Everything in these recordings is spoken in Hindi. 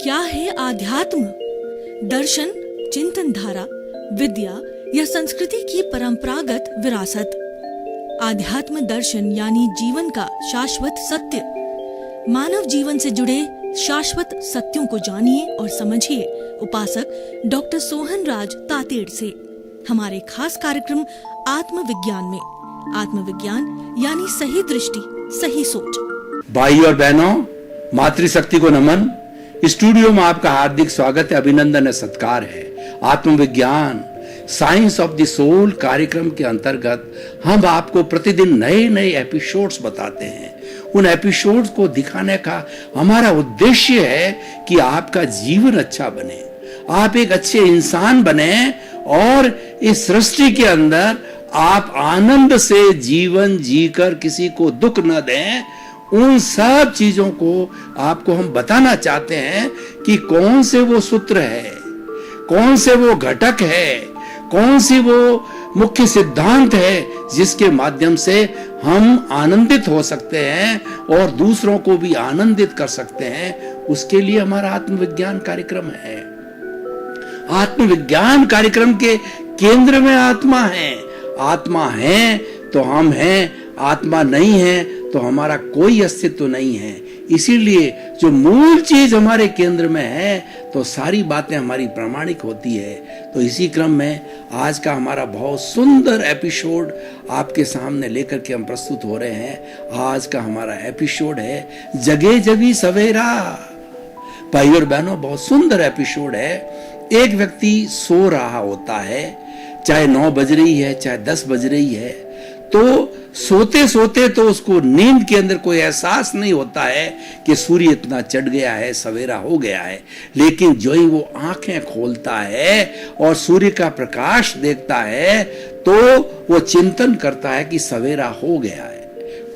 क्या है आध्यात्म? दर्शन, चिंतन धारा, विद्या या संस्कृति की परंपरागत विरासत। आध्यात्म दर्शन यानी जीवन का शाश्वत सत्य। मानव जीवन से जुड़े शाश्वत सत्यों को जानिए और समझिए उपासक डॉक्टर सोहन राज तातेड़ से हमारे खास कार्यक्रम आत्मविज्ञान में। आत्मविज्ञान यानी सही दृष्टि, सही सोच। भाई और बहनों, मातृशक्ति को नमन। स्टूडियो में आपका हार्दिक स्वागत है, अभिनंदन है, सत्कार है। आत्मविज्ञान साइंस ऑफ द सोल कार्यक्रम के अंतर्गत हम आपको प्रतिदिन नए नए एपिसोड्स बताते हैं। उन एपिसोड्स को दिखाने का हमारा उद्देश्य है कि आपका जीवन अच्छा बने, आप एक अच्छे इंसान बने और इस सृष्टि के अंदर आप आनंद से जीवन जीकर किसी को दुख न दें। उन सब चीजों को आपको हम बताना चाहते हैं कि कौन से वो सूत्र है, कौन से वो घटक है, कौन सी वो मुख्य सिद्धांत है जिसके माध्यम से हम आनंदित हो सकते हैं और दूसरों को भी आनंदित कर सकते हैं। उसके लिए हमारा आत्मविज्ञान कार्यक्रम है। आत्मविज्ञान कार्यक्रम के केंद्र में आत्मा है। आत्मा है तो हम हैं, आत्मा नहीं है तो हमारा कोई अस्तित्व नहीं है। इसीलिए जो मूल चीज हमारे केंद्र में है तो सारी बातें हमारी प्रामाणिक होती है। तो इसी क्रम में आज का हमारा बहुत सुंदर एपिसोड आपके सामने लेकर के हम प्रस्तुत हो रहे हैं। आज का हमारा एपिसोड है जगे जगी सवेरा। भाई और बहनों, बहुत सुंदर एपिसोड है। एक व्यक्ति सो रहा होता है, चाहे 9 बज रही है चाहे 10 बज रही है, तो सोते सोते तो उसको नींद के अंदर कोई एहसास नहीं होता है कि सूर्य इतना चढ़ गया है, सवेरा हो गया है। लेकिन जो ही वो आंखें खोलता है और सूर्य का प्रकाश देखता है तो वो चिंतन करता है कि सवेरा हो गया है।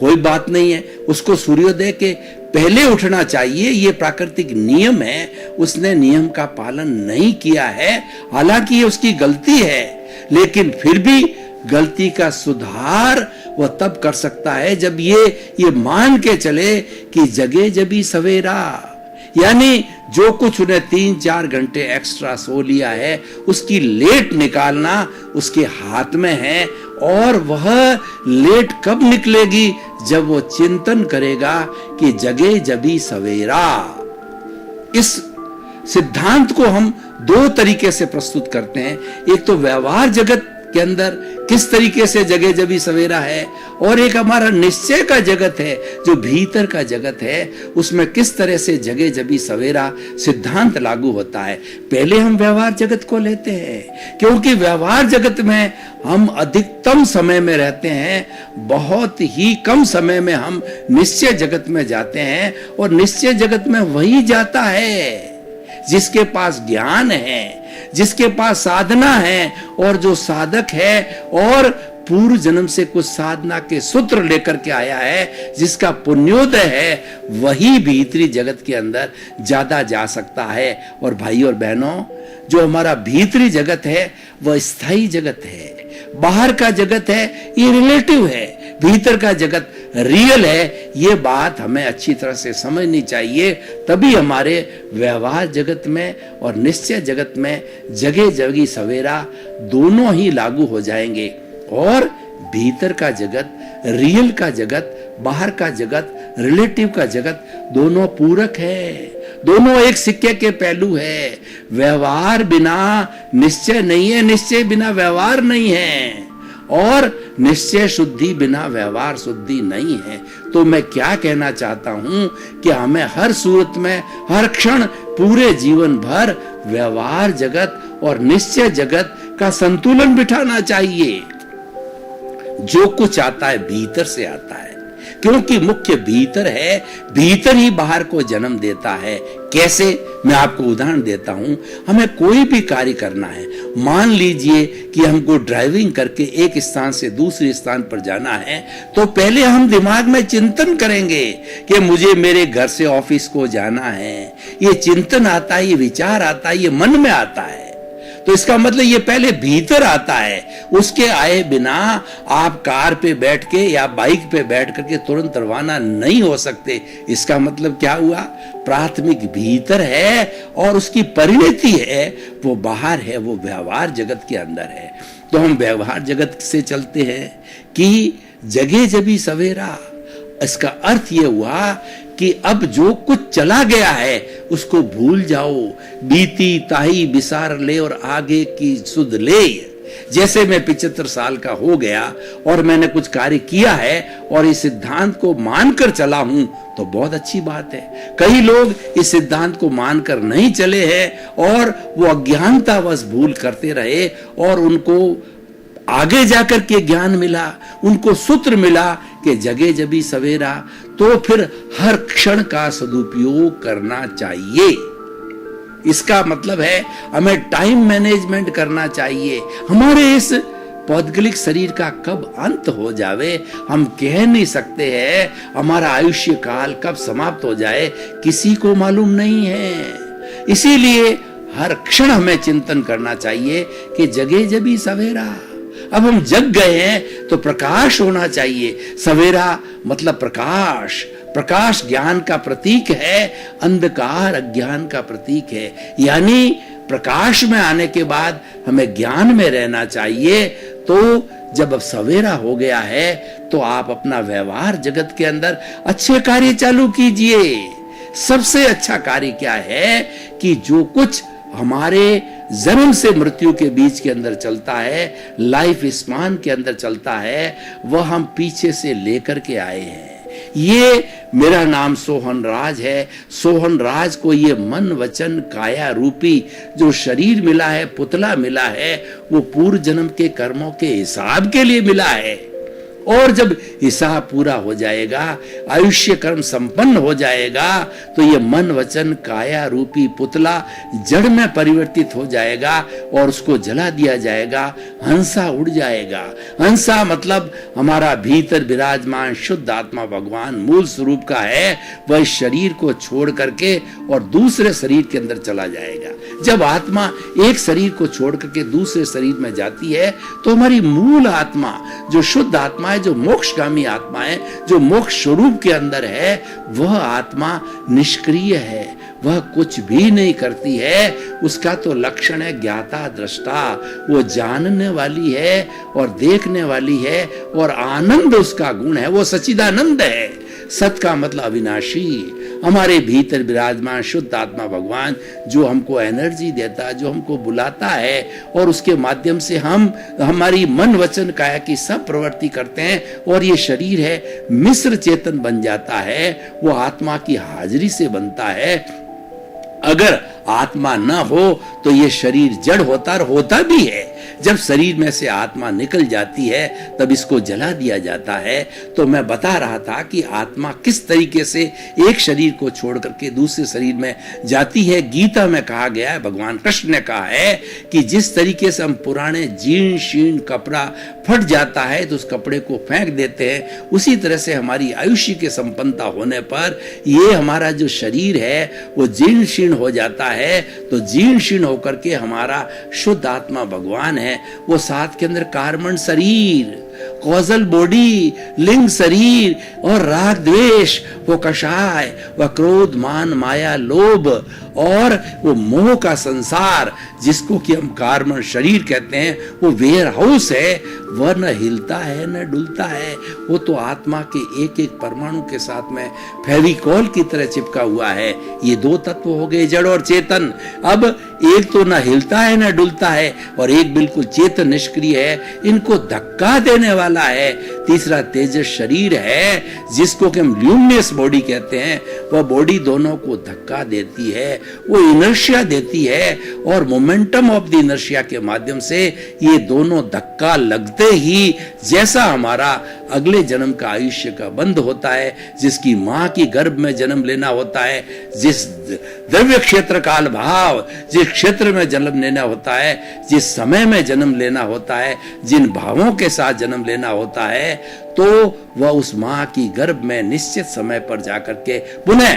कोई बात नहीं है, उसको सूर्योदय के पहले उठना चाहिए, ये प्राकृतिक नियम है। उसने नियम का पालन नहीं किया है, हालांकि ये उसकी गलती है, लेकिन फिर भी गलती का सुधार वह तब कर सकता है जब ये मान के चले कि जगे जबी सवेरा, यानी जो कुछ उन्हें 3-4 घंटे एक्स्ट्रा सो लिया है उसकी लेट निकालना उसके हाथ में है। और वह लेट कब निकलेगी? जब वो चिंतन करेगा कि जगे जबी सवेरा। इस सिद्धांत को हम 2 तरीके से प्रस्तुत करते हैं। एक तो व्यवहार जगत के अंदर किस तरीके से जगे जबी सवेरा है, और एक हमारा निश्चय का जगत है जो भीतर का जगत है, उसमें किस तरह से जगे जबी सवेरा सिद्धांत लागू होता है। पहले हम व्यवहार जगत को लेते हैं, क्योंकि व्यवहार जगत में हम अधिकतम समय में रहते हैं, बहुत ही कम समय में हम निश्चय जगत में जाते हैं। और निश्चय जगत में वही जाता है जिसके पास ज्ञान है, जिसके पास साधना है, और जो साधक है और पूर्व जन्म से कुछ साधना के सूत्र लेकर के आया है, जिसका पुण्योदय है, वही भीतरी जगत के अंदर ज्यादा जा सकता है। और भाई और बहनों, जो हमारा भीतरी जगत है वह स्थायी जगत है। बाहर का जगत है ये रिलेटिव है, भीतर का जगत रियल है। ये बात हमें अच्छी तरह से समझनी चाहिए, तभी हमारे व्यवहार जगत में और निश्चय जगत में जगे जगी सवेरा दोनों ही लागू हो जाएंगे। और भीतर का जगत, रियल का जगत, बाहर का जगत, रिलेटिव का जगत, दोनों पूरक है, दोनों एक सिक्के के पहलू है। व्यवहार बिना निश्चय नहीं है, निश्चय बिना व्यवहार नहीं है, और निश्चय शुद्धि बिना व्यवहार शुद्धि नहीं है। तो मैं क्या कहना चाहता हूं कि हमें हर सूरत में, हर क्षण, पूरे जीवन भर व्यवहार जगत और निश्चय जगत का संतुलन बिठाना चाहिए। जो कुछ आता है भीतर से आता है, क्योंकि मुख्य भीतर है, भीतर ही बाहर को जन्म देता है। कैसे? मैं आपको उदाहरण देता हूं। हमें कोई भी कार्य करना है, मान लीजिए कि हमको ड्राइविंग करके एक स्थान से दूसरे स्थान पर जाना है, तो पहले हम दिमाग में चिंतन करेंगे कि मुझे मेरे घर से ऑफिस को जाना है। ये चिंतन आता है, ये विचार आता है, ये मन में आता है। तो इसका मतलब ये पहले भीतर आता है, उसके आए बिना आप कार पे बैठ के या बाइक पे बैठ करके तुरंत रवाना नहीं हो सकते। इसका मतलब क्या हुआ? प्राथमिक भीतर है और उसकी परिणति है वो बाहर है, वो व्यवहार जगत के अंदर है। तो हम व्यवहार जगत से चलते हैं कि जगे जबी सवेरा। इसका अर्थ ये हुआ कि अब जो कुछ चला गया है उसको भूल जाओ, बीती ताही बिसार ले और आगे की सुध ले। जैसे मैं 75 साल का हो गया और मैंने कुछ कार्य किया है और इस सिद्धांत को मानकर चला हूं तो बहुत अच्छी बात है। कई लोग इस सिद्धांत को मानकर नहीं चले हैं और वो अज्ञानतावश भूल करते रहे और उनको आगे जाकर के ज्ञान मिला, उनको सूत्र मिला कि जगे जबी सवेरा। तो फिर हर क्षण का सदुपयोग करना चाहिए। इसका मतलब है हमें टाइम मैनेजमेंट करना चाहिए। हमारे इस पौद्गलिक शरीर का कब अंत हो जावे हम कह नहीं सकते हैं। हमारा आयुष्य काल कब समाप्त हो जाए किसी को मालूम नहीं है। इसीलिए हर क्षण हमें चिंतन करना चाहिए कि जगे जबी सवेरा। अब हम जग गए हैं तो प्रकाश होना चाहिए। सवेरा मतलब प्रकाश। प्रकाश ज्ञान का प्रतीक है, अंधकार अज्ञान का प्रतीक है। यानी प्रकाश में आने के बाद हमें ज्ञान में रहना चाहिए। तो जब अब सवेरा हो गया है तो आप अपना व्यवहार जगत के अंदर अच्छे कार्य चालू कीजिए। सबसे अच्छा कार्य क्या है कि जो कुछ हमारे जन्म से मृत्यु के बीच के अंदर चलता है, लाइफ स्पान के अंदर चलता है, वह हम पीछे से लेकर के आए हैं। ये मेरा नाम सोहन राज है। सोहन राज को ये मन वचन काया रूपी जो शरीर मिला है, पुतला मिला है, वो पूर्व जन्म के कर्मों के हिसाब के लिए मिला है। और जब हिसाब पूरा हो जाएगा, आयुष्य कर्म संपन्न हो जाएगा, तो ये मन वचन काया रूपी पुतला जड़ में परिवर्तित हो जाएगा और उसको जला दिया जाएगा। हंसा उड़ जाएगा। हंसा मतलब हमारा भीतर विराजमान शुद्ध आत्मा भगवान मूल स्वरूप का है, वह शरीर को छोड़ करके और दूसरे शरीर के अंदर चला जाएगा। जब आत्मा एक शरीर को छोड़ करके दूसरे शरीर में जाती है तो हमारी मूल आत्मा जो शुद्ध आत्मा, जो मोक्षगामी आत्मा है, जो मोक्ष स्वरूप के अंदर है, वह आत्मा निष्क्रिय है, वह कुछ भी नहीं करती है। उसका तो लक्षण है ज्ञाता दृष्टा। वो जानने वाली है और देखने वाली है और आनंद उसका गुण है। वो सच्चिदानंद है। सत का मतलब अविनाशी। हमारे भीतर विराजमान शुद्ध आत्मा भगवान जो हमको एनर्जी देता है, जो हमको बुलाता है और उसके माध्यम से हम हमारी मन वचन काया की सब प्रवृत्ति करते हैं और ये शरीर है मिश्र चेतन बन जाता है। वो आत्मा की हाजिरी से बनता है। अगर आत्मा न हो तो ये शरीर जड़ होता भी है। जब शरीर में से आत्मा निकल जाती है तब इसको जला दिया जाता है। तो मैं बता रहा था कि आत्मा किस तरीके से एक शरीर को छोड़ करके दूसरे शरीर में जाती है। गीता में कहा गया है, भगवान कृष्ण ने कहा है कि जिस तरीके से हम पुराने जीर्ण शीर्ण कपड़ा फट जाता है तो उस कपड़े को फेंक देते हैं, उसी तरह से हमारी आयुष्य के संपन्नता होने पर ये हमारा जो शरीर है वो जीर्ण शीर्ण हो जाता है। तो जीर्ण शीर्ण होकर के हमारा शुद्ध आत्मा भगवान है, वो साथ के अंदर कार्बन शरीर, कॉजल बॉडी, लिंग शरीर और राग द्वेष, वो कषाय, वह क्रोध मान माया लोभ और वो मोह का संसार जिसको कि हम कार्बन शरीर कहते हैं, वो वेयर हाउस है। वह न हिलता है न डुलता है। वो तो आत्मा के एक एक परमाणु के साथ में फेविकॉल की तरह चिपका हुआ है। ये दो तत्व हो गए जड़ और चेतन। अब एक तो न हिलता है न डुलता है और एक बिल्कुल चेतन निष्क्रिय है। इनको धक्का देने वाला है। तीसरा तेजस शरीर है जिसको कि हम ल्यूमिनस बॉडी कहते हैं। वह बॉडी दोनों को धक्का देती है, वो इनर्शिया देती है और मोमेंटम ऑफ द इनर्शिया के माध्यम से ये दोनों धक्का लगते ही जैसा हमारा अगले जन्म का आयुष्य का बंध होता है, जिसकी मां की गर्भ में जन्म लेना होता है, जिस द्रव्य क्षेत्र काल भाव जिस क्षेत्र में जन्म लेना होता है, जिस समय में जन्म लेना होता है, जिन भावों के साथ जन्म लेना होता है, तो वह उस मां की गर्भ में निश्चित समय पर जाकर के पुनः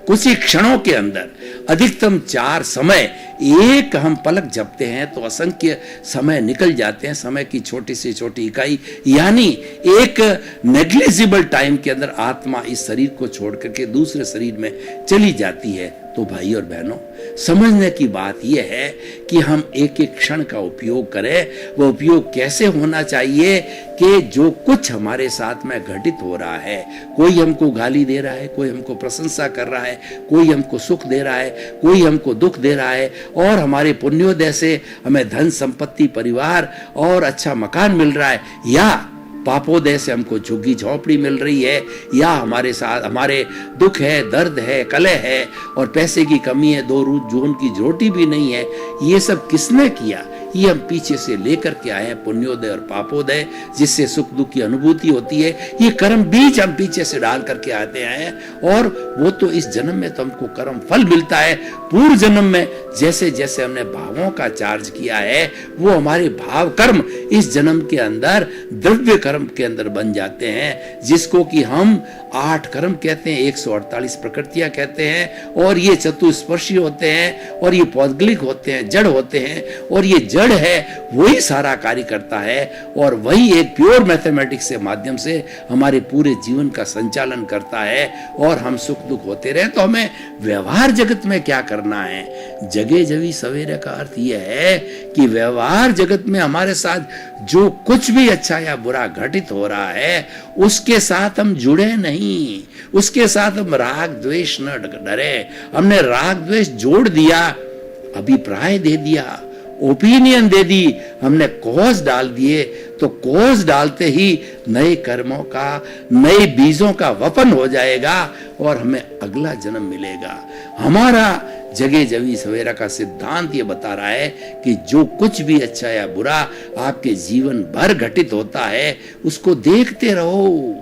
कुछ ही क्षणों के अंदर अधिकतम 4 समय एक हम पलक झपते हैं तो असंख्य समय निकल जाते हैं। समय की छोटी से छोटी इकाई यानी एक नेग्लिजिबल टाइम के अंदर आत्मा इस शरीर को छोड़ करके दूसरे शरीर में चली जाती है। तो भाई और बहनों, समझने की बात यह है कि हम एक एक क्षण का उपयोग करें। वो उपयोग कैसे होना चाहिए कि जो कुछ हमारे साथ में घटित हो रहा है, कोई हमको गाली दे रहा है, कोई हमको प्रशंसा कर रहा है, कोई हमको सुख दे रहा है, कोई हमको दुख दे रहा है, और हमारे पुण्योदय से हमें धन संपत्ति परिवार और अच्छा मकान मिल रहा है, या पापोदय से हमको झुग्गी झोपड़ी मिल रही है, या हमारे साथ हमारे दुख है, दर्द है, कलह है और पैसे की कमी है, 2 जून की रोटी भी नहीं है, ये सब किसने किया? ये हम पीछे से लेकर के आए हैं, पुण्योदय और पापोदय, जिससे सुख दुख की अनुभूति होती है। ये कर्म बीज हम पीछे से डाल करके आते हैं, और वो तो इस जन्म में तो हमको कर्म फल मिलता है। पूर्व जन्म में जैसे जैसे हमने भावों का चार्ज किया है, वो हमारे भाव कर्म इस जन्म के अंदर द्रव्य कर्म के अंदर बन जाते हैं, जिसको कि हम 8 कर्म कहते हैं, 148 प्रकृतियां कहते हैं, और ये चतुस्पर्शी होते हैं, और ये पौद्गलिक होते हैं, जड़ होते हैं, और ये जड़ है वही सारा कार्य करता है, और वही एक प्योर मैथमेटिक्स के माध्यम से हमारे पूरे जीवन का संचालन करता है, और हम सुख दुख होते रहे। तो हमें व्यवहार जगत में क्या करना है? जगे जवी सवेरे का अर्थ यह है कि व्यवहार जगत में हमारे साथ जो कुछ भी अच्छा या बुरा घटित हो रहा है, उसके साथ हम जुड़े नहीं, उसके साथ हम राग द्वेष न डरे। हमने राग द्वेष जोड़ दिया, अभिप्राय दे दिया, ओपिनियन दे दी, हमने कॉज डाल दिए, तो कॉज डालते ही नए कर्मों का, नए बीजों का वपन हो जाएगा, और हमें अगला जन्म मिलेगा। हमारा जगे जवी सवेरा का सिद्धांत ये बता रहा है कि जो कुछ भी अच्छा या बुरा आपके जीवन भर घटित होता है, उसको देखते रहो,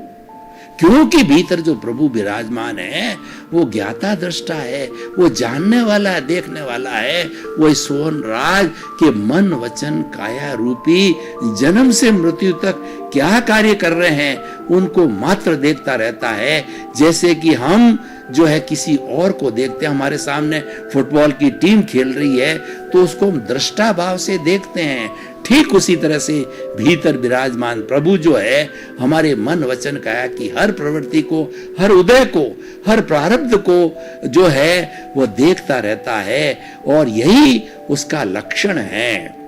क्योंकि भीतर जो प्रभु विराजमान है वो ज्ञाता दृष्टा है, वो जानने वाला है, देखने वाला है। वो इस सोहन राज के मन वचन काया रूपी जन्म से मृत्यु तक क्या कार्य कर रहे हैं, उनको मात्र देखता रहता है। जैसे कि हम जो है किसी और को देखते हैं, हमारे सामने फुटबॉल की टीम खेल रही है तो उसको हम दृष्टा भाव से देखते हैं, ठीक उसी तरह से भीतर विराजमान प्रभु जो है हमारे मन वचन काया की हर प्रवृत्ति को, हर उदय को, हर प्रारब्ध को जो है वो देखता रहता है, और यही उसका लक्षण है।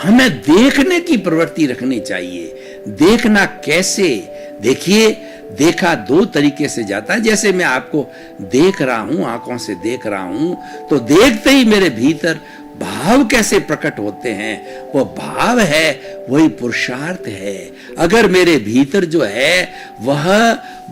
हमें देखने की प्रवृत्ति रखनी चाहिए। देखना कैसे? देखिए, देखा 2 तरीके से जाता है। जैसे मैं आपको देख रहा हूं, आंखों से देख रहा हूं, तो देखते ही मेरे भीतर भाव कैसे प्रकट होते हैं? वो भाव है, वही पुरुषार्थ है। अगर मेरे भीतर जो है वह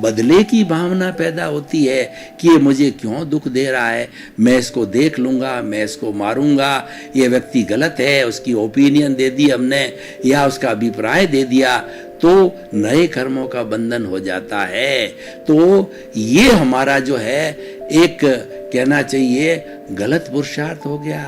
बदले की भावना पैदा होती है कि ये मुझे क्यों दुख दे रहा है, मैं इसको देख लूंगा, मैं इसको मारूंगा, ये व्यक्ति गलत है, उसकी ओपिनियन दे दी हमने, या उसका अभिप्राय दे दिया, तो नए कर्मों का बंधन हो जाता है। तो ये हमारा जो है एक कहना चाहिए गलत पुरुषार्थ हो गया।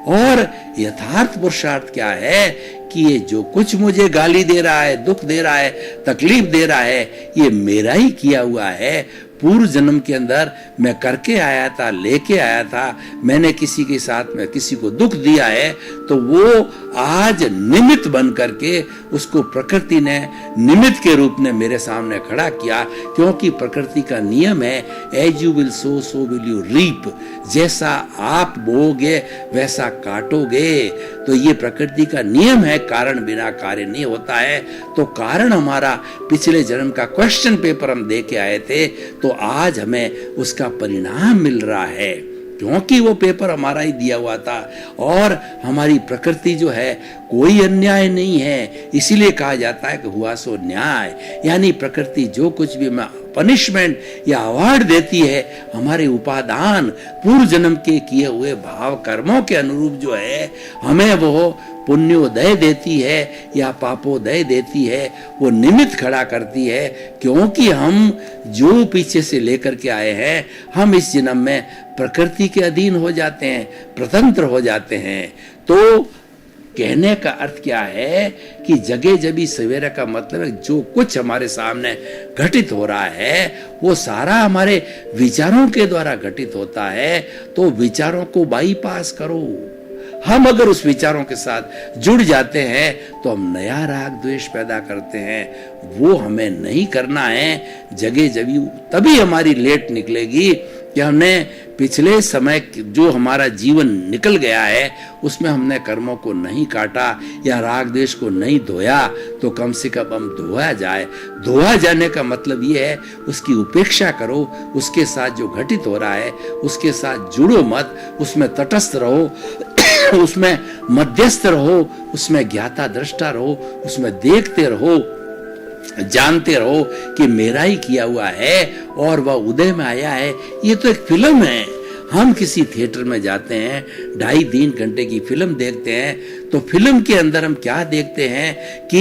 और यथार्थ पुरुषार्थ क्या है कि ये जो कुछ मुझे गाली दे रहा है, दुख दे रहा है, तकलीफ दे रहा है, ये मेरा ही किया हुआ है। पूर्व जन्म के अंदर मैं करके आया था, लेके आया था, मैंने किसी के साथ में किसी को दुख दिया है, तो वो आज निमित्त बन करके उसको प्रकृति ने निमित्त के रूप में मेरे सामने खड़ा किया। क्योंकि प्रकृति का नियम है, as you will sow so will you reap, जैसा आप बोओगे वैसा काटोगे। तो ये प्रकृति का नियम है, कारण बिना कार्य नहीं होता है। तो कारण हमारा पिछले जन्म का क्वेश्चन पेपर हम दे के आए थे, तो आज हमें उसका परिणाम मिल रहा है, क्योंकि वो पेपर हमारा ही दिया हुआ था। और हमारी प्रकृति जो है कोई अन्याय नहीं है, इसीलिए कहा जाता है कि हुआ सो न्याय। यानी प्रकृति जो कुछ भी पनिशमेंट या अवार्ड देती है, हमारे उपादान पूर्व जन्म के किए हुए भाव कर्मों के अनुरूप जो है हमें वो पुण्योदय देती है या पापोदय देती है, वो निमित्त खड़ा करती है। क्योंकि हम जो पीछे से लेकर के आए हैं, हम इस जन्म में प्रकृति के अधीन हो जाते हैं, स्वतंत्र हो जाते हैं। तो कहने का अर्थ क्या है कि जगे जबी सवेरा का मतलब है जो कुछ हमारे सामने घटित हो रहा है वो सारा हमारे विचारों के द्वारा घटित होता है। तो विचारों को बाईपास करो। हम अगर उस विचारों के साथ जुड़ जाते हैं तो हम नया राग द्वेष पैदा करते हैं। वो हमें नहीं करना है। जगे जबी तभी हमारी लेट निकलेगी कि हमने पिछले समय जो हमारा जीवन निकल गया है उसमें हमने कर्मों को नहीं काटा या राग द्वेष को नहीं धोया, तो कम से कम हम धोया जाए। धोया जाने का मतलब ये है उसकी उपेक्षा करो, उसके साथ जो घटित हो रहा है उसके साथ जुड़ो मत, उसमें तटस्थ रहो, उसमें मध्यस्थ रहो, उसमें ज्ञाता दृष्टा रहो, उसमें देखते रहो, जानते रहो कि मेरा ही किया हुआ है और वह उदय में आया है। ये तो एक फिल्म है। हम किसी थिएटर में जाते हैं, 2.5-3 घंटे की फिल्म देखते हैं, तो फिल्म के अंदर हम क्या देखते हैं कि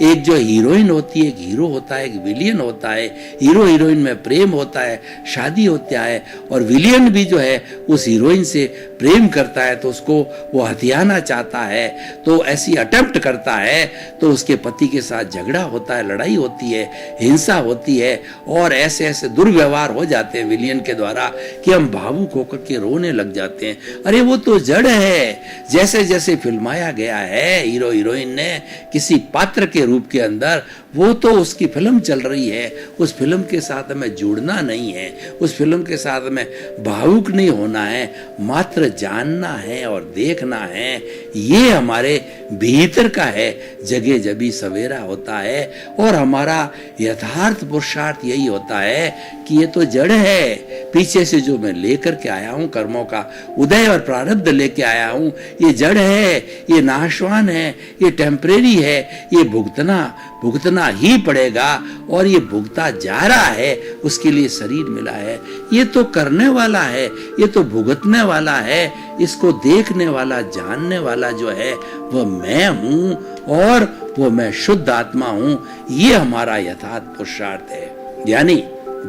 एक जो हीरोइन होती है, एक हीरो होता है, एक विलियन होता है। हीरो हीरोइन में प्रेम होता है, शादी होता है, और विलियन भी जो है उस हीरोइन से प्रेम करता है तो उसको वो हथियाना चाहता है, तो ऐसी अटेम्प्ट करता है, तो उसके पति के साथ झगड़ा होता है, लड़ाई होती है, हिंसा होती है, और ऐसे ऐसे दुर्व्यवहार हो जाते हैं विलियन के द्वारा कि हम भावुक होकर के रोने लग जाते हैं। अरे वो तो जड़ है। जैसे जैसे फिल्माया गया है हीरो हीरोइन ने किसी पात्र के रूप के अंदर, वो तो उसकी फिल्म चल रही है। उस फिल्म के साथ हमें जुड़ना नहीं है, उस फिल्म के साथ हमें भावुक नहीं होना है, मात्र जानना है और देखना है। ये हमारे भीतर का है। जगे जबी सवेरा होता है और हमारा यथार्थ पुरुषार्थ यही होता है कि ये तो जड़ है। पीछे से जो मैं लेकर के आया हूं कर्मों का उदय और प्रारब्ध लेके आया हूं, ये जड़ है, ये नाशवान है, ये टेम्परेरी है, ये भुगतना ही पड़ेगा और ये भुगता जा रहा है। उसके लिए शरीर मिला है। ये तो करने वाला है, ये तो भुगतने वाला है। इसको देखने वाला, जानने वाला जो है वह मैं हूं और वो मैं शुद्ध आत्मा हूं। ये हमारा यथार्थ पुरुषार्थ है। यानी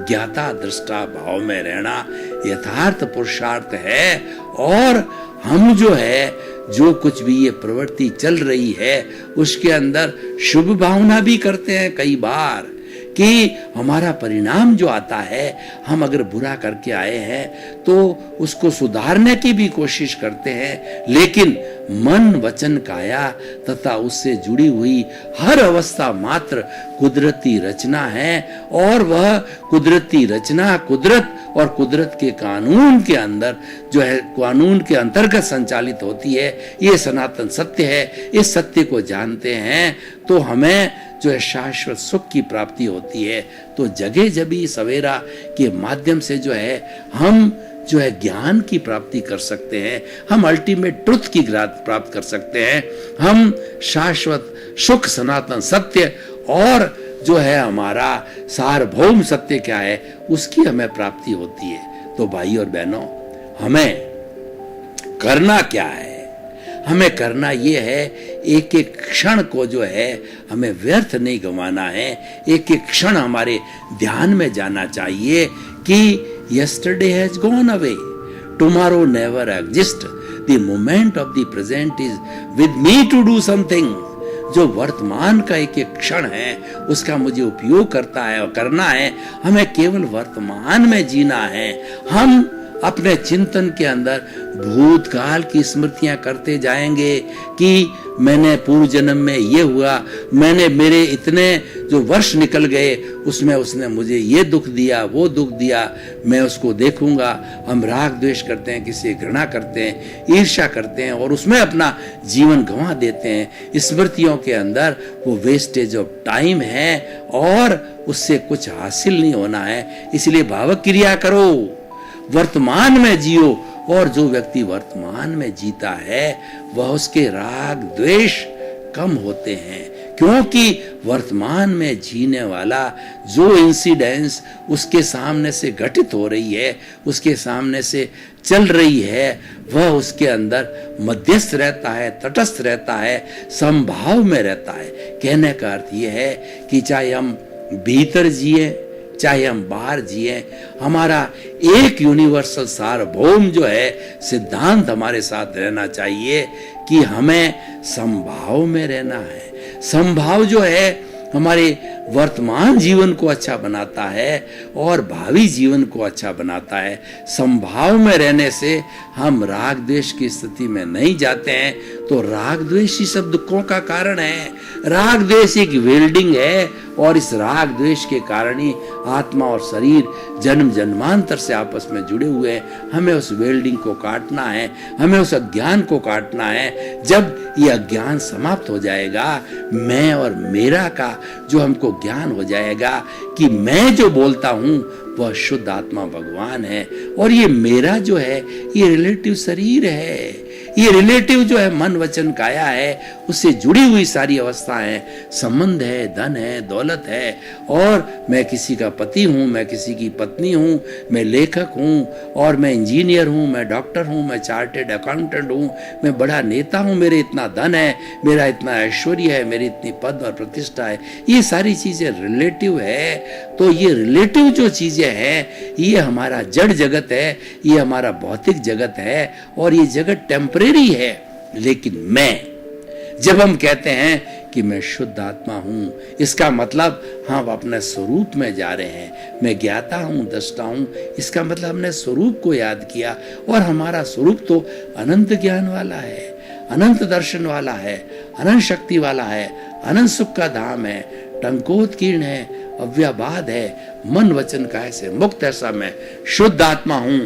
ज्ञाता दृष्टा भाव में रहना यथार्थ पुरुषार्थ है। और हम जो है, जो कुछ भी ये प्रवृत्ति चल रही है उसके अंदर शुभ भावना भी करते हैं कई बार कि हमारा परिणाम जो आता है, हम अगर बुरा करके आए हैं तो उसको सुधारने की भी कोशिश करते हैं। लेकिन मन वचन काया तथा उससे जुड़ी हुई हर अवस्था मात्र कुदरती रचना है, और वह कुदरती रचना कुदरत और कुदरत के कानून के अंदर जो है, कानून के अंतर्गत संचालित होती है। ये सनातन सत्य है। इस सत्य को जानते हैं तो हमें जो है शाश्वत सुख की प्राप्ति होती है। तो जगे जबी सवेरा के माध्यम से जो है हम जो है ज्ञान की प्राप्ति कर सकते हैं, हम अल्टीमेट ट्रुथ की प्राप्त कर सकते हैं, हम शाश्वत सुख सनातन सत्य और जो है हमारा सार्वभौम सत्य क्या है उसकी हमें प्राप्ति होती है। तो भाई और बहनों, हमें करना क्या है? हमें करना ये है, एक एक क्षण को जो है हमें व्यर्थ नहीं गंवाना है। एक एक क्षण हमारे ध्यान में जाना चाहिए कि yesterday has gone away, tomorrow never exists, the moment of the present is with me to do something। जो वर्तमान का एक एक क्षण है उसका मुझे उपयोग करना है। हमें केवल वर्तमान में जीना है। हम अपने चिंतन के अंदर भूतकाल की स्मृतियां करते जाएंगे कि मैंने पूर्व जन्म में ये हुआ, मेरे इतने जो वर्ष निकल गए उसमें उसने मुझे ये दुख दिया, वो दुख दिया, मैं उसको देखूंगा। हम राग द्वेष करते हैं, किसी घृणा करते हैं, ईर्ष्या करते हैं और उसमें अपना जीवन गंवा देते हैं। स्मृतियों के अंदर वो वेस्टेज ऑफ टाइम है और उससे कुछ हासिल नहीं होना है। इसलिए भावक क्रिया करो, वर्तमान में जियो। और जो व्यक्ति वर्तमान में जीता है वह उसके राग द्वेष कम होते हैं, क्योंकि वर्तमान में जीने वाला जो इंसिडेंस उसके सामने से घटित हो रही है, उसके सामने से चल रही है, वह उसके अंदर मध्यस्थ रहता है, तटस्थ रहता है, समभाव में रहता है। कहने का अर्थ यह है कि चाहे हम भीतर जिए चाहे हम बाहर जिए, हमारा एक यूनिवर्सल सार्वभौम जो है सिद्धांत हमारे साथ रहना चाहिए कि हमें समभाव में रहना है। समभाव जो है हमारे वर्तमान जीवन को अच्छा बनाता है और भावी जीवन को अच्छा बनाता है। समभाव में रहने से हम राग द्वेष की स्थिति में नहीं जाते हैं, तो राग द्वेष ही सब दुखों का कारण है। राग द्वेष एक वेल्डिंग है और इस राग द्वेष के कारण ही आत्मा और शरीर जन्म जन्मांतर से आपस में जुड़े हुए हैं। हमें उस वेल्डिंग को काटना है, हमें उस अज्ञान को काटना है। जब ये अज्ञान समाप्त हो जाएगा, मैं और मेरा का जो हमको ज्ञान हो जाएगा कि मैं जो बोलता हूं वह शुद्ध आत्मा भगवान है और ये मेरा जो है ये रिलेटिव शरीर है, ये रिलेटिव जो है मन वचन काया है, उससे जुड़ी हुई सारी अवस्थाएं, संबंध है, धन है, दौलत है। और मैं किसी का पति हूँ, मैं किसी की पत्नी हूँ, मैं लेखक हूँ और मैं इंजीनियर हूँ, मैं डॉक्टर हूँ, मैं चार्टेड अकाउंटेंट हूँ, मैं बड़ा नेता हूँ, मेरे इतना धन है, मेरा इतना ऐश्वर्य है, मेरी इतनी पद और प्रतिष्ठा है। ये सारी चीजें रिलेटिव है। तो ये रिलेटिव जो चीजें हैं ये हमारा जड़ जगत है, ये हमारा भौतिक जगत है और ये जगत टेम्परेरी है। लेकिन मैं, जब हम कहते हैं कि मैं शुद्ध आत्मा हूं, इसका मतलब हम अपने स्वरूप में जा रहे हैं। मैं ज्ञाता हूं, दृष्टा हूं, इसका मतलब हमने स्वरूप को याद किया और हमारा स्वरूप तो अनंत ज्ञान वाला है, अनंत दर्शन वाला है, अनंत शक्ति वाला है, अनंत सुख का धाम है, टंकोत्कीर्ण है, अव्याबाद है, मन वचन काया से मुक्त ऐसा मैं शुद्ध आत्मा हूं।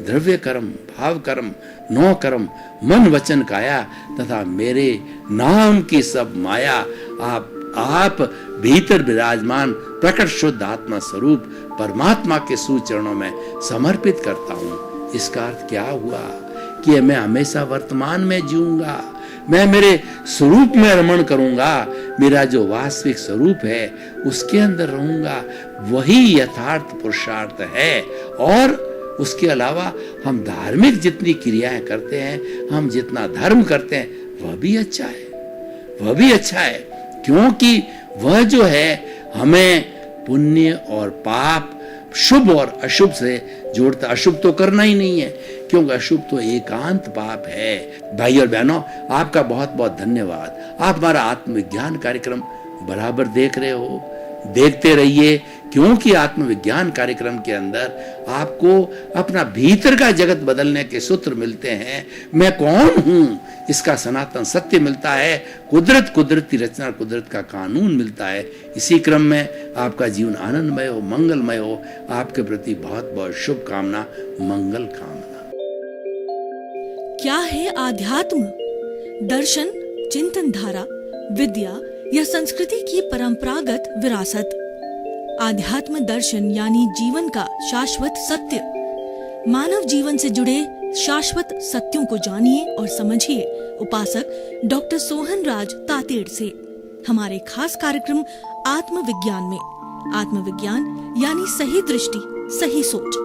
द्रव्य कर्म, भाव कर्म, नौ कर्म, मन वचन काया तथा मेरे नाम की सब माया आप भीतर विराजमान प्रकट शुद्ध आत्मा स्वरूप परमात्मा के सुचरणों में समर्पित करता हूं। इसका अर्थ क्या हुआ कि मैं हमेशा वर्तमान में जीऊंगा, मैं मेरे स्वरूप में रमण करूंगा, मेरा जो वास्तविक स्वरूप है उसके अंदर रहूंगा। वही यथार्थ पुरुषार्थ है। और उसके अलावा हम धार्मिक जितनी क्रियाएं करते हैं, हम जितना धर्म करते हैं, वह भी अच्छा है, वह भी अच्छा है, क्योंकि वह जो है हमें पुण्य और पाप, शुभ और अशुभ से जोड़ता। अशुभ तो करना ही नहीं है, क्योंकि अशुभ तो एकांत पाप है। भाई और बहनों, आपका बहुत बहुत धन्यवाद। आप हमारा आत्मविज्ञान कार्यक्रम बराबर देख रहे हो, देखते रहिए, क्योंकि आत्मविज्ञान कार्यक्रम के अंदर आपको अपना भीतर का जगत बदलने के सूत्र मिलते हैं। मैं कौन हूं इसका सनातन सत्य मिलता है, कुदरत, कुदरती रचना, कुदरत का कानून मिलता है। इसी क्रम में आपका जीवन आनंदमय हो, मंगलमय हो। आपके प्रति बहुत बहुत शुभकामना, मंगल कामना। क्या है आध्यात्म? दर्शन, चिंतन धारा, विद्या या संस्कृति की परंपरागत विरासत। आध्यात्म दर्शन यानी जीवन का शाश्वत सत्य। मानव जीवन से जुड़े शाश्वत सत्यों को जानिए और समझिए उपासक डॉक्टर सोहन राज तातेड़ से हमारे खास कार्यक्रम आत्मविज्ञान में। आत्मविज्ञान यानी सही दृष्टि, सही सोच।